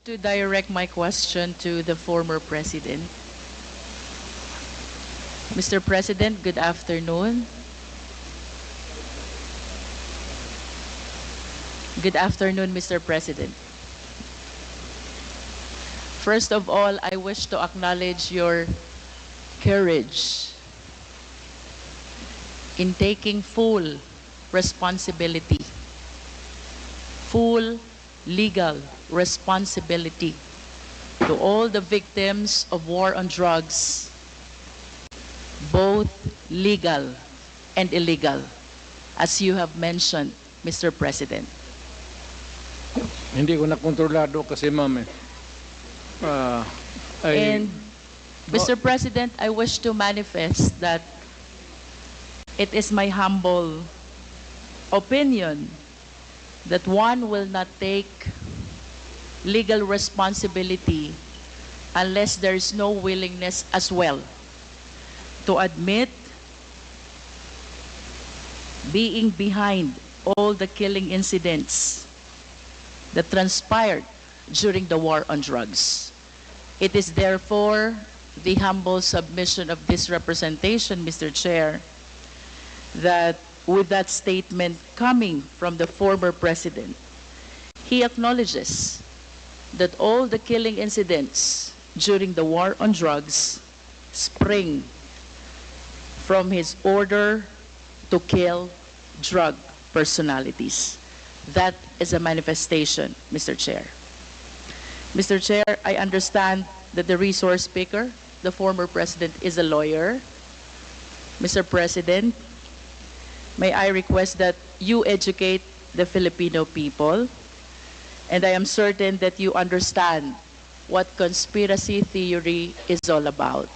To direct my question to the former president. Mr. President, good afternoon. Good afternoon, Mr. President. First of all, I wish to acknowledge your courage in taking full responsibility, full legal responsibility to all the victims of war on drugs, both legal and illegal, as you have mentioned, Mr. President. Hindi ko na kontrolado kasi ma'am And Mr. President, I wish to manifest that it is my humble opinion that one will not take legal responsibility unless there is no willingness as well to admit being behind all the killing incidents that transpired during the war on drugs. It is therefore the humble submission of this representation, Mr. Chair, that with that statement coming from the former president, he acknowledges that all the killing incidents during the war on drugs spring from his order to kill drug personalities. That is a manifestation, Mr. Chair. Mr. Chair, I understand that the resource speaker, the former president, is a lawyer. Mr. President, may I request that you educate the Filipino people, and I am certain that you understand what conspiracy theory is all about.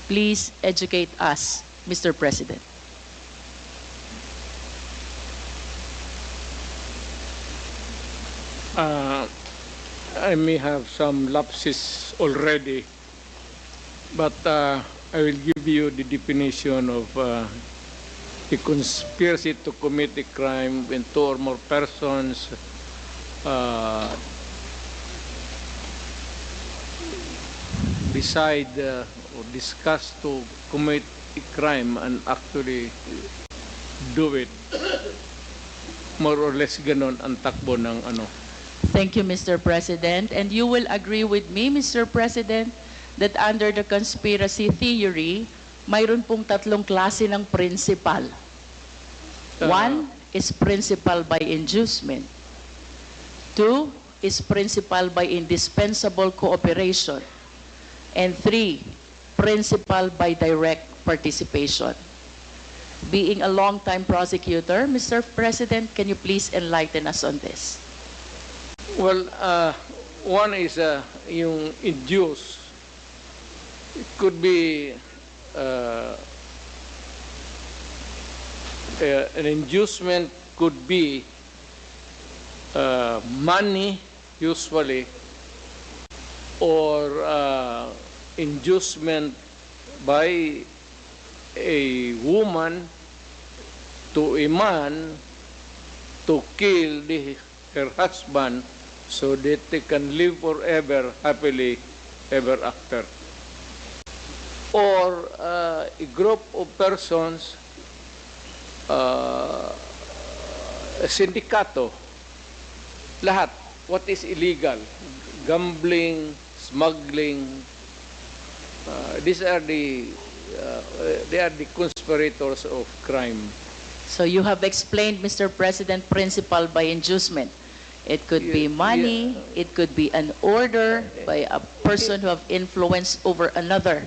Please educate us, Mr. President. I may have some lapses already, but I will give you the definition of a conspiracy to commit a crime when two or more persons decide or discuss to commit a crime and actually do it. More or less ganon ang takbo ng ano. Thank you, Mr. President. And you will agree with me, Mr. President, that under the conspiracy theory, mayroon pong tatlong klase ng principal. One is principal by inducement. Two is principal by indispensable cooperation. And three, principal by direct participation. Being a long-time prosecutor, Mr. President, can you please enlighten us on this? Well, one is yung induce. It could be an inducement could be money, usually, or inducement by a woman to a man to kill her husband so that they can live forever happily ever after. Or a group of persons, a sindikato, lahat, what is illegal, gambling, smuggling, these are they are the conspirators of crime. So you have explained, Mr. President, principal by inducement. It could be money, it could be an order by a person who have influence over another.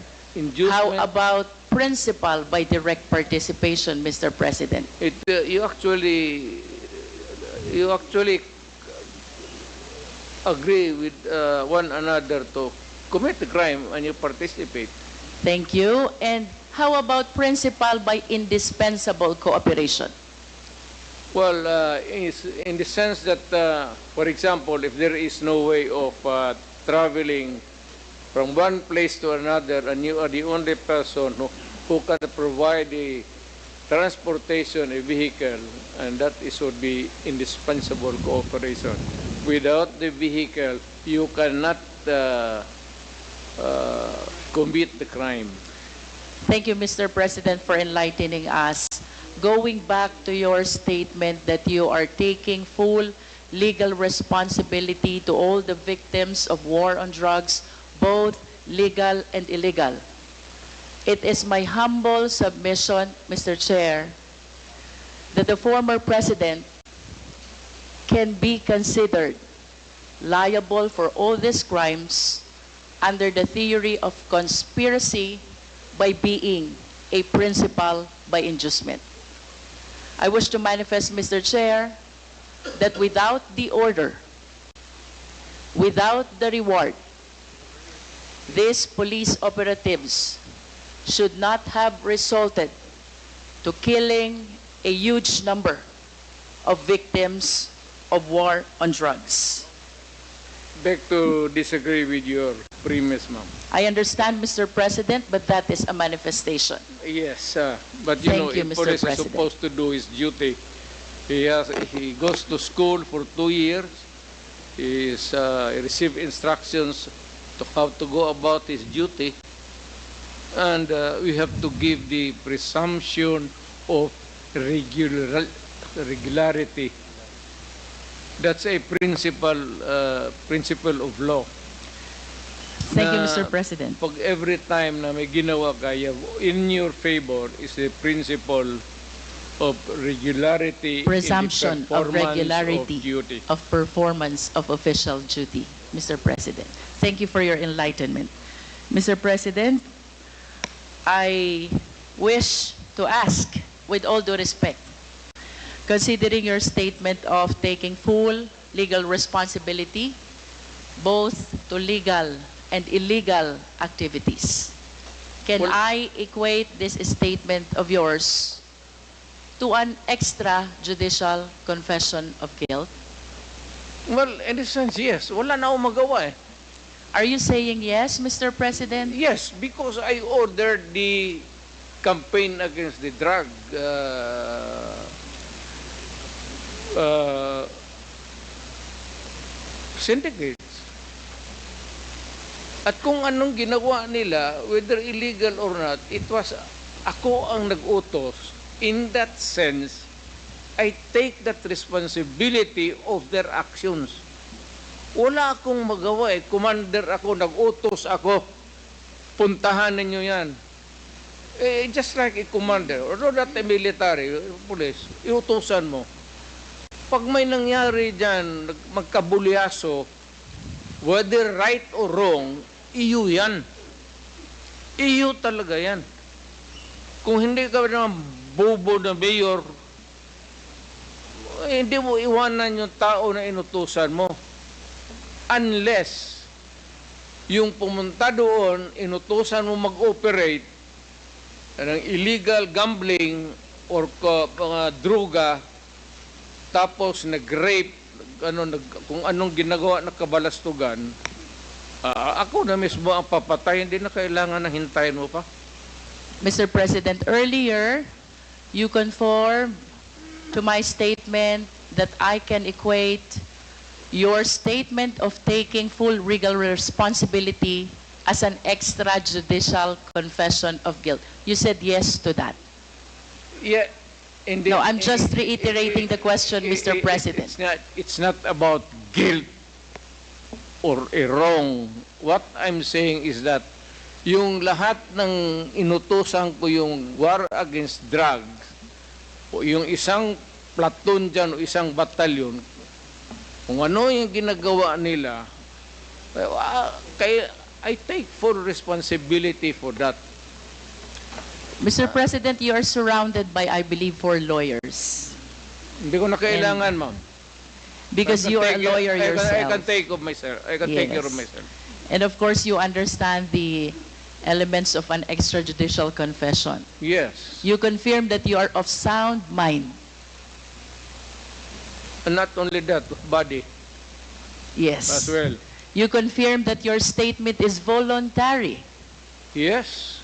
How about principal by direct participation, Mr. President? You actually agree with one another to commit the crime and you participate. Thank you. And how about principal by indispensable cooperation? Well, in the sense that, for example, if there is no way of traveling from one place to another and you are the only person who can provide the transportation, a vehicle, and that is would be indispensable cooperation. Without the vehicle, you cannot commit the crime. Thank you, Mr. President, for enlightening us. Going back to your statement that you are taking full legal responsibility to all the victims of war on drugs, both legal and illegal. It is my humble submission, Mr. Chair, that the former president can be considered liable for all these crimes under the theory of conspiracy by being a principal by inducement. I wish to manifest, Mr. Chair, that without the order, without the reward, these police operatives should not have resulted to killing a huge number of victims of war on drugs. Beg to disagree with your premise, ma'am. I understand, Mr. President, but that is a manifestation. Yes, but you know, Thank you, if Mr. police is President. supposed to do his duty. He goes to school for 2 years. He receives instructions to how to go about his duty. And we have to give the presumption of regularity. That's a principle of law. Thank you, Na Mr. President. Pag every time na may ginawa kaya in your favor is the principle of regularity Presumption in the of performance regularity of duty. of performance of official duty, Mr. President. Thank you for your enlightenment. Mr. President, I wish to ask, with all due respect, considering your statement of taking full legal responsibility, both to legal and illegal activities, can Well- I equate this statement of yours to an extrajudicial confession of guilt? Well, in a sense, yes. Wala na akong magawa eh. Are you saying yes, Mr. President? Yes, because I ordered the campaign against the drug syndicates. At kung anong ginawa nila, whether illegal or not, it was ako ang nag-utos. In that sense, I take that responsibility of their actions. Wala akong magawa eh. Commander ako, nag-utos ako. Puntahan ninyo yan. Just like a commander, or not a military, police, iutusan mo. Pag may nangyari dyan, magkabulyaso, whether right or wrong, iyo yan. Iyo talaga yan. Kung hindi ka naman bobo na mayor, hindi mo iwanan yung tao na inutusan mo. Unless yung pumunta doon, inutusan mo mag-operate ng illegal gambling or mga droga, tapos nag-rape, kung anong ginagawa na kabalastugan, ako na mismo ang papatay, hindi na kailangan na hintayin mo pa. Mr. President, earlier, you conformed to my statement that I can equate your statement of taking full legal responsibility as an extrajudicial confession of guilt. You said yes to that. Yeah. No, I'm just reiterating the question, Mr. President. It's not about guilt or a wrong. What I'm saying is that yung lahat ng inutusan ko yung war against drugs, o yung isang platoon dyan o isang batalyon, kung ano yung ginagawa nila, kaya I take full responsibility for that. Mr. President, you are surrounded by, I believe, 4 lawyers. Hindi ko na kailangan, ma'am. Because you are a lawyer yourself. I can take of myself. I can take care of Yes. myself. And of course, you understand the elements of an extrajudicial confession. Yes. You confirm that you are of sound mind. And not only that, body Yes. as well. You confirm that your statement is voluntary. Yes.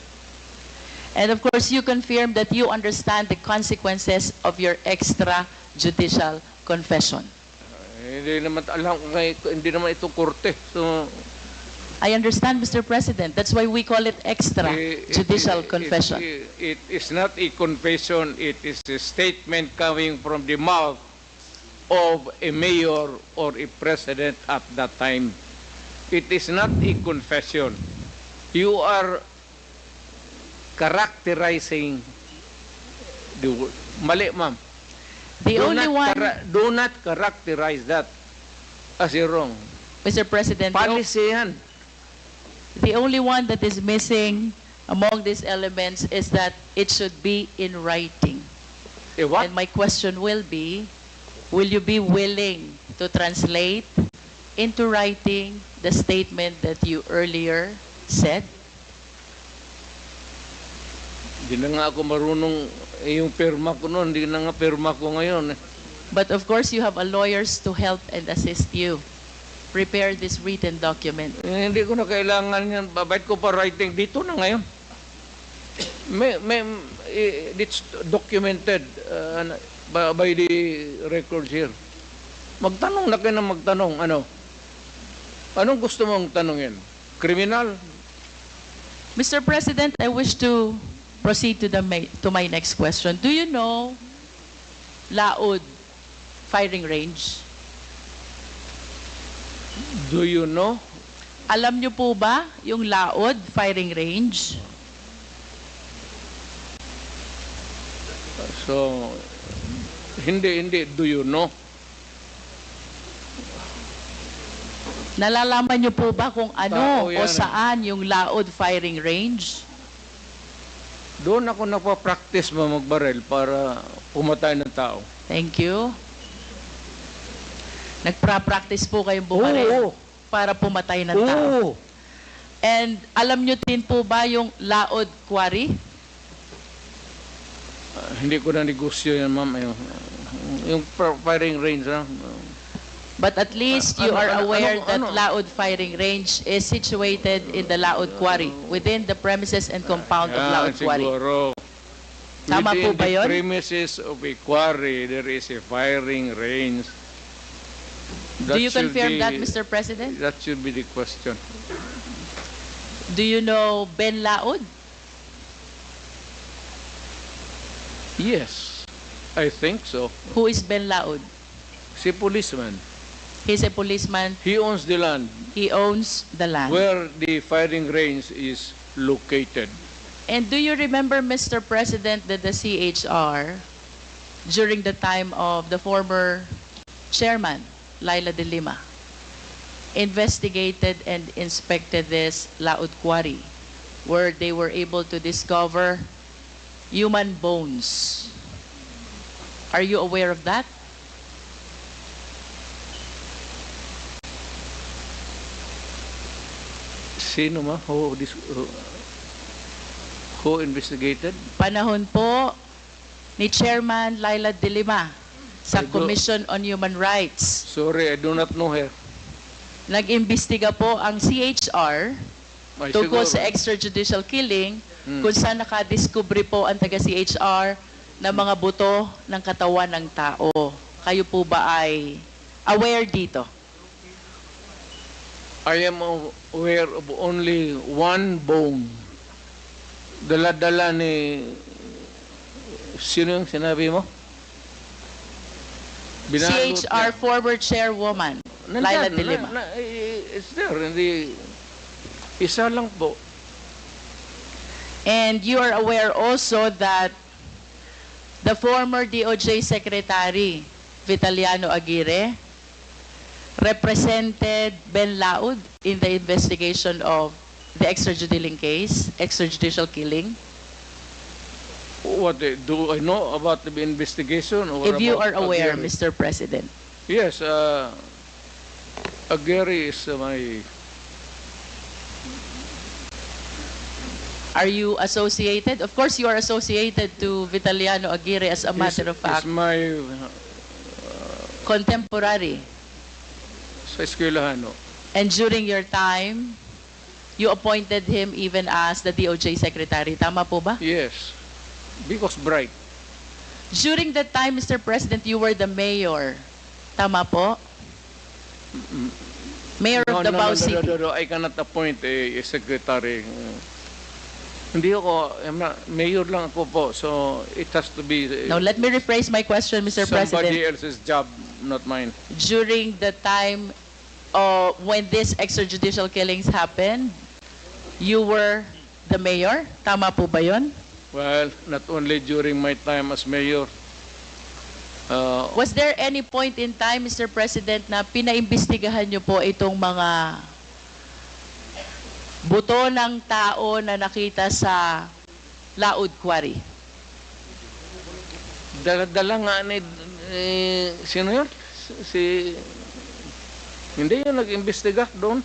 And of course, you confirm that you understand the consequences of your extrajudicial confession. Hindi naman alam hindi naman ito korte. So I understand, Mr. President. That's why we call it extra judicial confession. It is not a confession, it is a statement coming from the mouth of a mayor or a president at that time. It is not a confession. You are characterizing the word. Mali, ma'am. The only one, Do not characterize that as a wrong. Mr. President, Policy yan. the only one that is missing among these elements is that it should be in writing. What? And my question will be, will you be willing to translate into writing the statement that you earlier said? Hindi na nga ako marunong, yung pirma ko noon, hindi na nga pirma ko ngayon. But of course, you have a lawyers to help and assist you. Prepare this written document. Hindi ko na kailangan yan. Babait ko pa writing dito na ngayon. It's documented by the records here. Magtanong na kayo na magtanong. Ano? Anong gusto mong tanongin? Criminal? Mr. President, I wish to proceed to my next question. Do you know Laod firing range? Do you know? Alam niyo po ba yung Laod firing range? So, hindi. Do you know? Nalalaman niyo po ba kung ano Tao o yan. saan yung Laod firing range? Doon ako napapractice magbarel para pumatay ng tao. Thank you. Nagpa-practice po kayong bumaril Oo. para pumatay ng tao. Oo. And alam niyo din po ba yung Laod Quarry? Hindi ko na negosyo yan, ma'am. Yung firing range, ha? But at least you are aware that ano? Laod firing range is situated in the Laod Quarry, within the premises and compound of Laod Quarry. Siguro. Tama po Within ba the yun? premises of a quarry, there is a firing range. Do you should confirm be- that, Mr. President? That should be the question. Do you know Ben Laod? Yes, I think so. Who is Ben Laod? Si policeman. He's a policeman. He owns the land He owns the land. where the firing range is located. And do you remember, Mr. President, that the CHR, during the time of the former chairman, Laila de Lima, investigated and inspected this Laod Quarry, where they were able to discover human bones. Are you aware of that? Sino ma? Who investigated? Panahon po ni Chairman Laila de Lima sa I do- Commission on Human Rights. Sorry, I do not know her. Nag-imbestiga po ang CHR Ay, tungkol siguro. sa extrajudicial killing kung saan nakadiskubre po ang taga-CHR ng mga buto ng katawan ng tao. Kayo po ba ay aware dito? I am aware of only one bone. Dala-dala ni... Sino yung sinabi mo? Binalot CHR niya. former chairwoman, Laila Nandyan, de Lima. It's there. Hindi... Isa lang po. And you are aware also that the former DOJ Secretary, Vitaliano Aguirre, represented Ben Laud in the investigation of the extrajudicial killing. What do I know about the investigation? Or If you are about aware, Aguirre? Mr. President. Yes, Aguirre is my... Are you associated? Of course, you are associated to Vitaliano Aguirre as a matter of fact, Is my... contemporary. Sa eskwelahan, no? And during your time, you appointed him even as the DOJ Secretary. Tama po ba? Yes. Because bright. During that time, Mr. President, you were the mayor. Tama po? Mayor of Davao City. No, I cannot appoint a secretary. Hindi ako, mayor lang ako po, so it has to be Now, let me rephrase my question, Mr. somebody President. else's job, not mine. During the time when these extrajudicial killings happened, you were the mayor? Tama po ba yun? Well, not only during my time as mayor. Was there any point in time, Mr. President, na pinaimbestigahan niyo po itong mga buto ng tao na nakita sa Laod Quarry? Dala nga ni, sino yun? Hindi yun nag-imbestiga doon.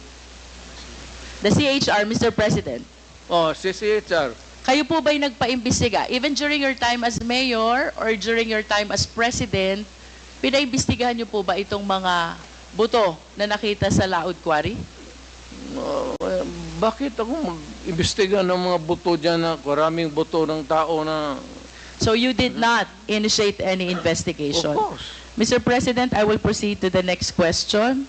The CHR, Mr. President. Oh, si CHR. Kayo po ba'y nagpaimbestiga? Even during your time as mayor or during your time as president, pinaimbestigahan niyo po ba itong mga buto na nakita sa Laod Quarry? Bakit ako mag-imbestiga ng mga buto dyan na maraming buto ng tao na... So you did not initiate any investigation? Of course. Mr. President, I will proceed to the next question.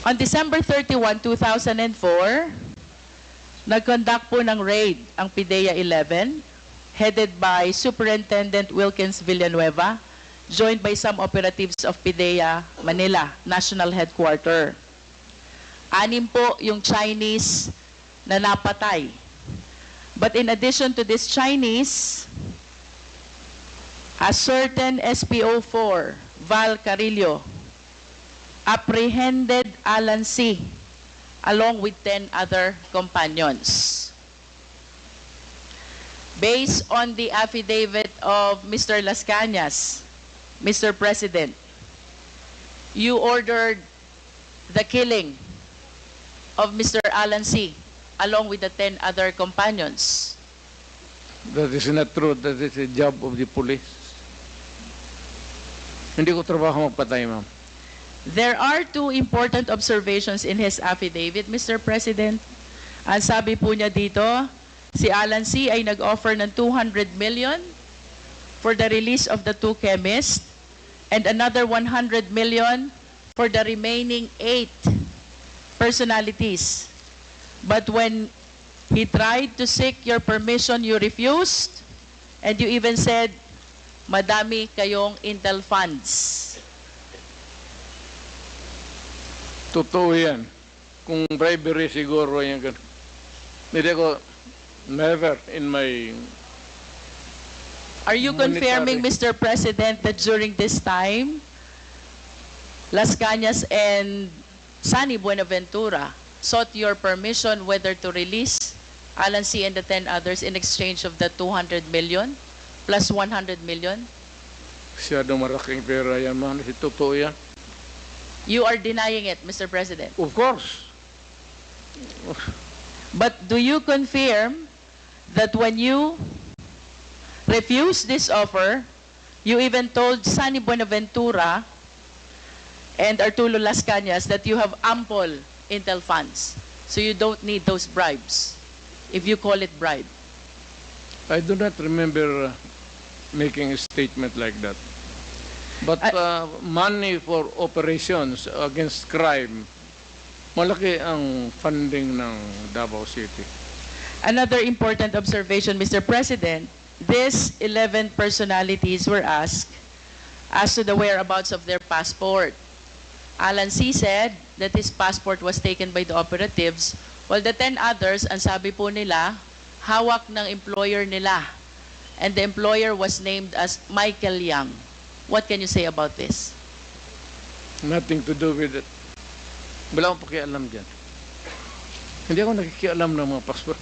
On December 31, 2004, nag-conduct po ng raid ang PIDEA 11, headed by Superintendent Wilkins Villanueva, joined by some operatives of PIDEA Manila, National Headquarter. 6 po yung Chinese na napatay. But in addition to this Chinese, a certain SPO4, Val Carillo, apprehended Alan C. along with 10 other companions. Based on the affidavit of Mr. Las Cañas, Mr. President, you ordered the killing of Mr. Alan C. along with the 10 other companions. That is not true. That is a job of the police. Hindi ko trabaho magpatay, ma'am. There are 2 important observations in his affidavit, Mr. President. Ang sabi po niya dito, si Alan C. ay nag-offer ng 200 million for the release of the 2 chemists and another 100 million for the remaining 8 personalities. But when he tried to seek your permission, you refused, and you even said, madami kayong intel funds. Totoo yan. Kung bribery siguro yan. Hindi ko, never in my... Are you confirming, Mr. President, that during this time, Las Cañas and Sunny Buenaventura sought your permission whether to release Alan C. and the 10 others in exchange of the 200 million plus 100 million? Masyadong malaking pera yan, ma'am. Totoo yan. You are denying it, Mr. President. Of course. But do you confirm that when you refused this offer, you even told Sunny Buenaventura and Arturo Las Cañas that you have ample intel funds, so you don't need those bribes, if you call it bribe? I do not remember making a statement like that. But money for operations against crime, malaki ang funding ng Davao City. Another important observation, Mr. President, these 11 personalities were asked as to the whereabouts of their passport. Alan C. said that his passport was taken by the operatives, while the 10 others, ang sabi po nila, hawak ng employer nila. And the employer was named as Michael Young. What can you say about this? Nothing to do with it. Wala akong pakialam dyan. Hindi ako nakikialam ng mga passport.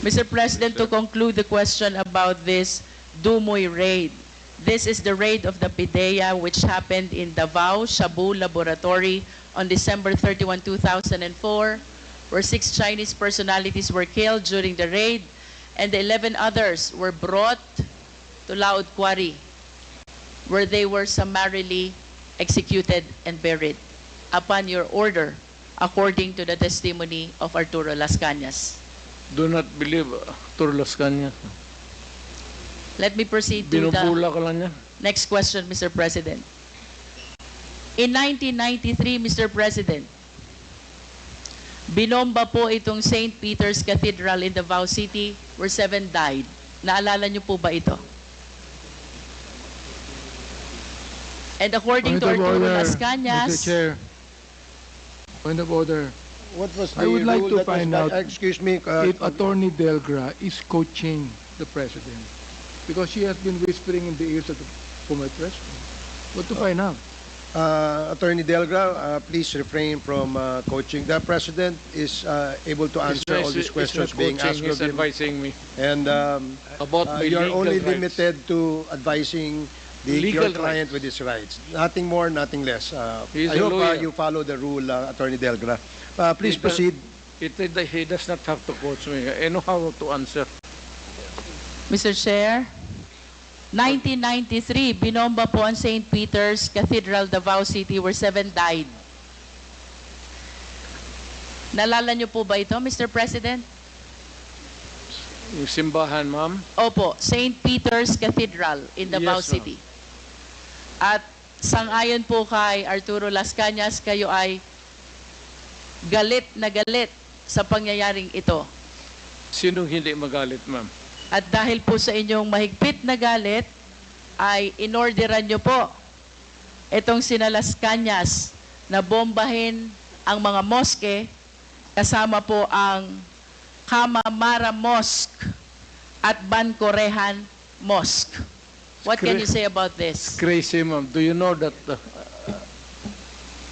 Mr. President, to conclude the question about this Dumoy raid, this is the raid of the PIDEA which happened in Davao Shabu Laboratory on December 31, 2004, where 6 Chinese personalities were killed during the raid, and the 11 others were brought to Laod Quarry, where they were summarily executed and buried upon your order, according to the testimony of Arturo Las Cañas. Do not believe Arturo Las Cañas. Let me proceed to the Binubula ka lang yan. next question, Mr. President. In 1993, Mr. President, binomba po itong St. Peter's Cathedral in Davao City where 7 died. Naalala niyo po ba ito? And according to Point of Arturo order, Las Mr. Cañas, Chair. Point of order. What was the I would like rule to that was find not- out excuse me, If Attorney Delgra is coaching the President, because she has been whispering in the ears of the former President. What to find out? Attorney Delgra, please refrain from coaching. The President is able to answer all these questions being asked He's of him. advising me And about my you are legal only rights. limited to advising Legal your client rights. with his rights. Nothing more, nothing less. He's I a hope lawyer. you follow the rule, Attorney Delgra. Please He does- proceed. He does not have to coach me. I know how to answer. Mr. Chair, 1993, binomba po ang St. Peter's Cathedral, Davao City where 7 died. Nalala niyo po ba ito, Mr. President? Yung simbahan, ma'am. Opo, St. Peter's Cathedral in Davao Yes, ma'am. City. At sangayon po kay Arturo Las Cañas, kayo ay galit na galit sa pangyayaring ito. Sinong hindi magalit, ma'am? At dahil po sa inyong mahigpit na galit, ay inorderan nyo po itong sina Las Cañas na bombahin ang mga moske kasama po ang Kamamara Mosque at Bancorehan Mosque. What can you say about this? Crazy, ma'am. Do you know that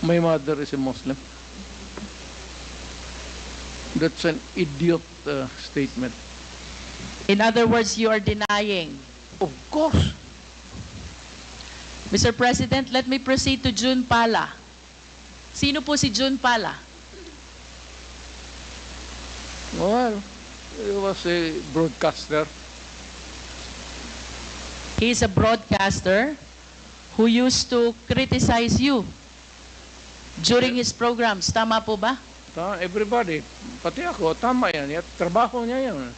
my mother is a Muslim? That's an idiot statement. In other words, you are denying. Of course. Mr. President, let me proceed to June Pala. Sino po si June Pala? Well, he was a broadcaster. He is a broadcaster who used to criticize you during his programs. Tama po ba? Everybody, pati ako, tama yan. Trabaho niya yan.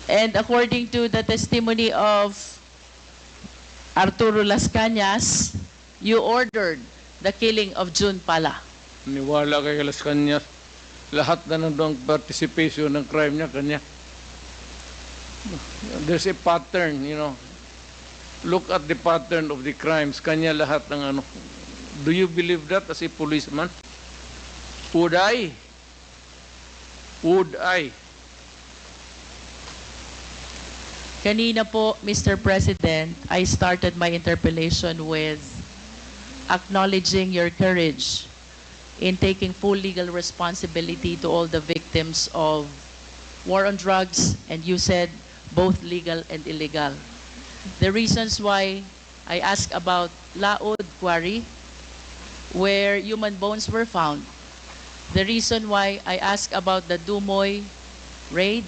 And according to the testimony of Arturo Las Cañas, you ordered the killing of June Pala. Niwala kay Las Cañas. Lahat na nandang participation ng crime niya, kanya. There's a pattern, you know. Look at the pattern of the crimes. Kanya lahat ng ano. Do you believe that as a policeman? Would I? Would I? Kanina po, Mr. President, I started my interpellation with acknowledging your courage in taking full legal responsibility to all the victims of war on drugs, and you said both legal and illegal. The reasons why I asked about Laod Quarry, where human bones were found. The reason why I asked about the Dumoy raid,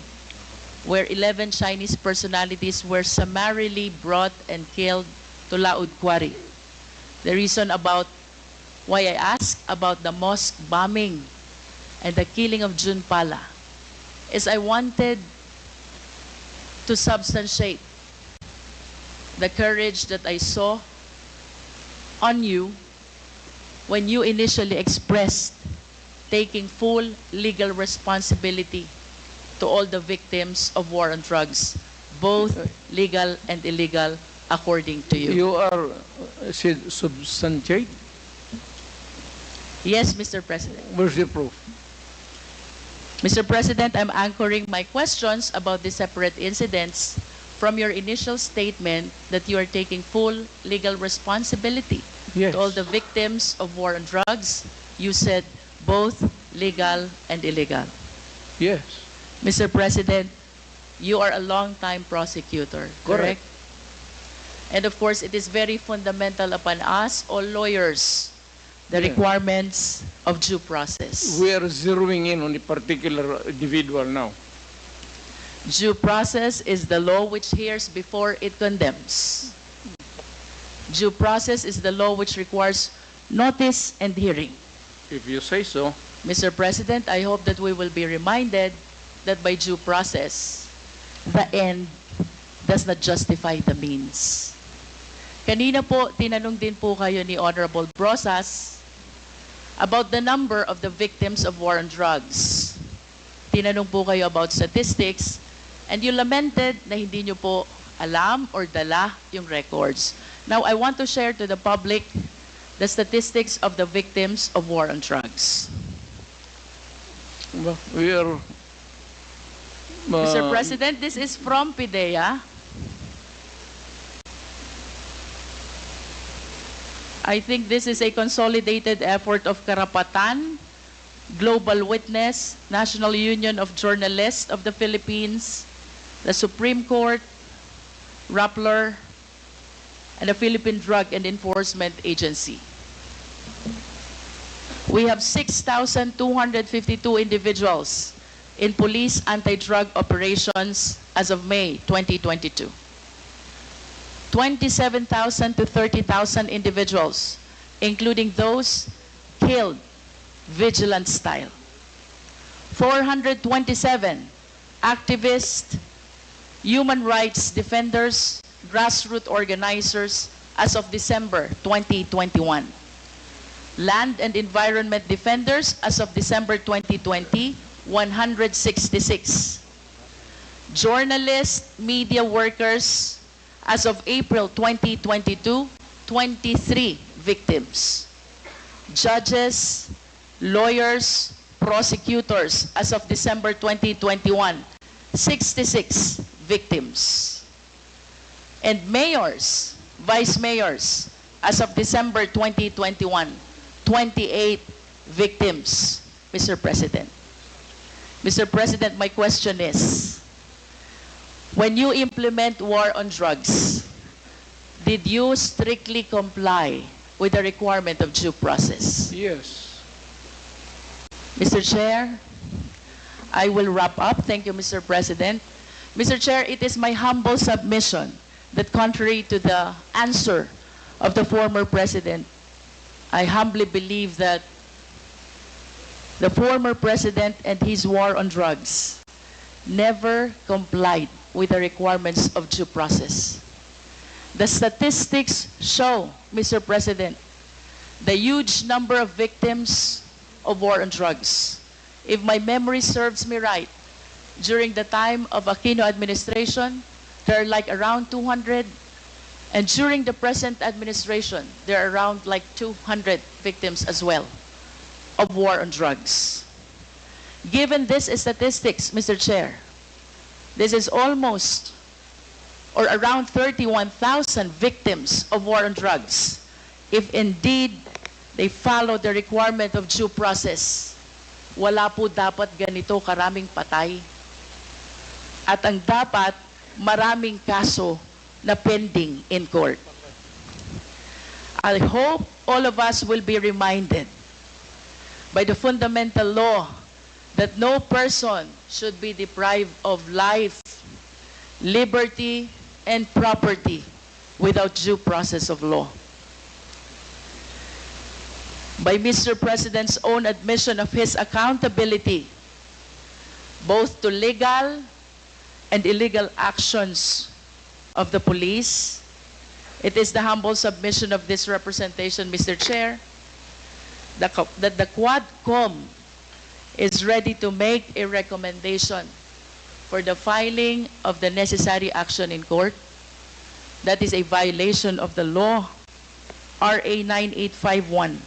where 11 Chinese personalities were summarily brought and killed to Laod Quarry. The reason about why I asked about the mosque bombing and the killing of June Pala is I wanted to substantiate the courage that I saw on you when you initially expressed taking full legal responsibility to all the victims of war on drugs, both legal and illegal, according to you. You are substantiate? Yes, Mr. President. Where's the proof? Mr. President, I'm anchoring my questions about the separate incidents from your initial statement that you are taking full legal responsibility Yes. to all the victims of war on drugs. You said both legal and illegal. Yes. Mr. President, you are a long-time prosecutor, correct? Correct. And of course, it is very fundamental upon us, all lawyers, the Yeah. requirements of due process. We are zeroing in on a particular individual now. Due process is the law which hears before it condemns. Due process is the law which requires notice and hearing. If you say so. Mr. President, I hope that we will be reminded that by due process, the end, does not justify the means. Kanina po, tinanong din po kayo ni Honorable Brosas about the number of the victims of war on drugs. Tinanong po kayo about statistics, and you lamented na hindi nyo po alam or dala yung records. Now, I want to share to the public the statistics of the victims of war on drugs. Well, we are... Mr. President, this is from PIDEA. I think this is a consolidated effort of Karapatan, Global Witness, National Union of Journalists of the Philippines, the Supreme Court, Rappler, and the Philippine Drug and Enforcement Agency. We have 6,252 individuals in police anti-drug operations as of May 2022. 27,000 to 30,000 individuals, including those killed vigilant style. 427 activists, human rights defenders, grassroots organizers as of December 2021. Land and environment defenders as of December 2020, 166. Journalists, media workers, as of April 2022, 23 victims. Judges, lawyers, prosecutors, as of December 2021, 66 victims. And mayors, vice mayors, as of December 2021, 28 victims, Mr. President. Mr. President, my question is, when you implement war on drugs, did you strictly comply with the requirement of due process? Yes. Mr. Chair, I will wrap up. Thank you, Mr. President. Mr. Chair, it is my humble submission that contrary to the answer of the former President, I humbly believe that the former President and his war on drugs never complied with the requirements of due process. The statistics show, Mr. President, the huge number of victims of war on drugs. If my memory serves me right, during the time of Aquino administration, there are like around 200, and during the present administration, there are around like 200 victims as well of war on drugs. Given these statistics, Mr. Chair, this is almost or around 31,000 victims of war on drugs, if indeed they follow the requirement of due process. Wala po dapat ganito karaming patay. At ang dapat, maraming kaso na pending in court. I hope all of us will be reminded by the fundamental law that no person should be deprived of life, liberty, and property without due process of law. By Mr. President's own admission of his accountability, both to legal and illegal actions of the police, it is the humble submission of this representation, Mr. Chair, that the Quadcom is ready to make a recommendation for the filing of the necessary action in court. That is a violation of the law, RA 9851,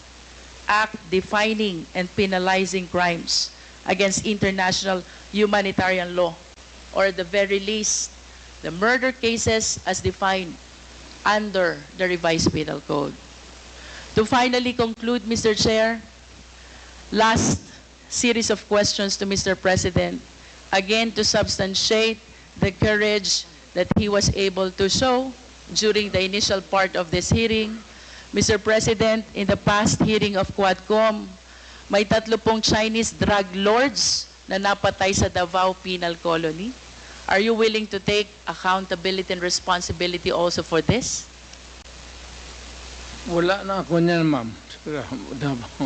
Act defining and penalizing crimes against international humanitarian law, or at the very least, the murder cases as defined under the revised penal code. To finally conclude, Mr. Chair, last series of questions to Mr. President, again to substantiate the courage that he was able to show during the initial part of this hearing. Mr. President, in the past hearing of Quadcom, may 3 Chinese drug lords na napatay sa Davao Penal Colony. Are you willing to take accountability and responsibility also for this? Wala na ako niyan, ma'am.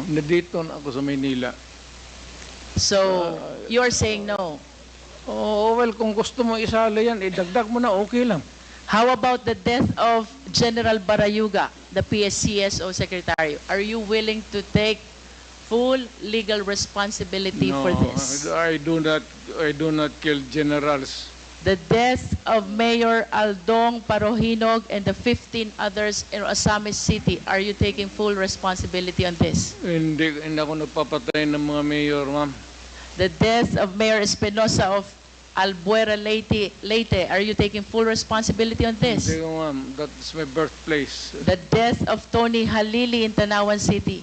Nandito na ako sa Maynila. So, you're saying no. Oh, well, kung gusto mo isali yan, idagdag mo na, okay lang. How about the death of General Barayuga, the PSCSO secretary? Are you willing to take full legal responsibility for this? I do not kill generals. The death of Mayor Aldong Parohinog and the 15 others in Osamis City, are you taking full responsibility on this? Hindi ako nagpapatay ng mga mayor, ma'am. The death of Mayor Espinosa of Albuera Leyte, are you taking full responsibility on this? Hindi ko, ma'am. That's my birthplace. The death of Tony Halili in Tanawan City.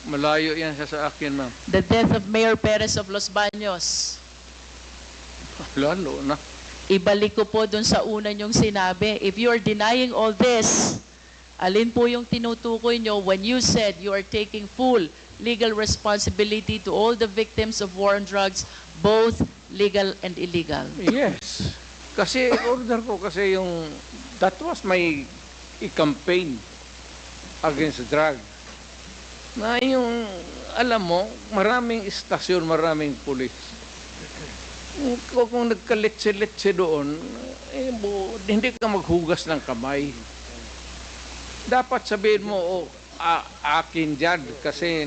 Malayo yan siya sa akin, ma'am. The death of Mayor Perez of Los Baños. Lalo na. Ibalik ko po dun sa una niyong sinabi. If you are denying all this, alin po yung tinutukoy nyo when you said you are taking full legal responsibility to all the victims of war on drugs, both legal and illegal? Yes. Kasi order ko kasi that was my campaign against drug. Na yung, alam mo, maraming istasyon, maraming pulis. Kung nagkaletse-letse doon, hindi ka maghugas ng kamay. Dapat sabihin mo, akin dyan, kasi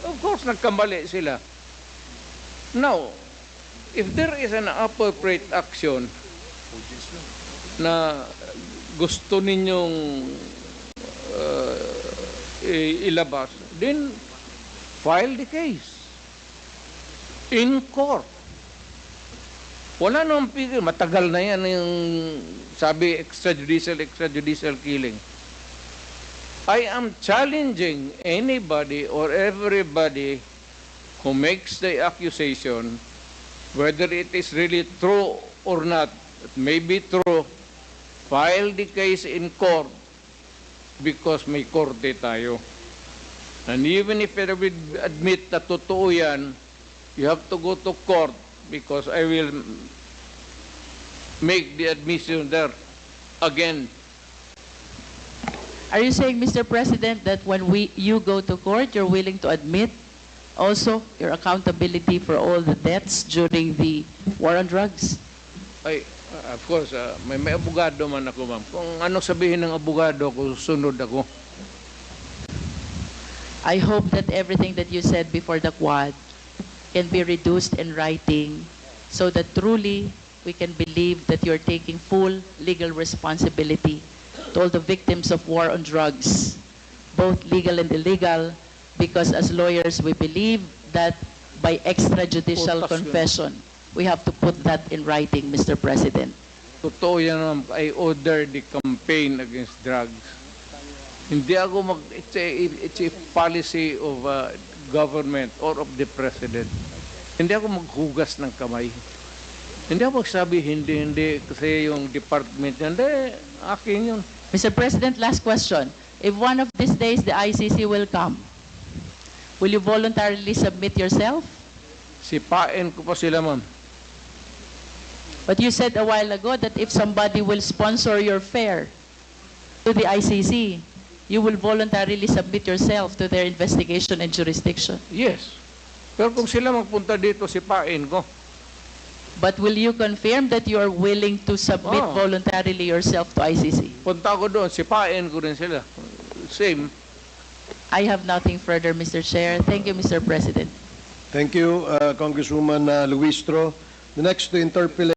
of course, nagkamali sila. Now, if there is an appropriate action na gusto ninyong ilabas, then file the case in court. Wala namang pigil. Matagal na yan yung sabi extrajudicial killing. I am challenging anybody or everybody who makes the accusation, whether it is really true or not, it may be true, file the case in court because may korte tayo. And even if I will admit na totoo yan, you have to go to court because I will make the admission there again. Are you saying, Mr. President, that when you go to court, you're willing to admit also your accountability for all the deaths during the war on drugs? Ay, of course, may abogado man ako, ma'am. Kung ano sabihin ng abogado ko, sunod ako. I hope that everything that you said before the Quad can be reduced in writing so that truly we can believe that you're taking full legal responsibility to all the victims of war on drugs, both legal and illegal, because as lawyers we believe that by extrajudicial confession, we have to put that in writing, Mr. President. Totoo yan, ma'am. I order the campaign against drugs. Hindi ako it's a policy of government or of the president. Hindi ako maghugas ng kamay. Hindi ako magsabi hindi kasi yung department yan, hindi, akin yun. Mr. President, last question. If one of these days the ICC will come, will you voluntarily submit yourself? Sipain ko pa sila, ma'am. But you said a while ago that if somebody will sponsor your fare to the ICC, you will voluntarily submit yourself to their investigation and jurisdiction. Yes. Pero kung sila magpunta dito, sipain ko. But will you confirm that you are willing to submit Oh. voluntarily yourself to ICC? Punta ko doon, sipain ko rin sila. Same. I have nothing further, Mr. Chair. Thank you, Mr. President. Thank you, Congresswoman Luistro. The next to interpellate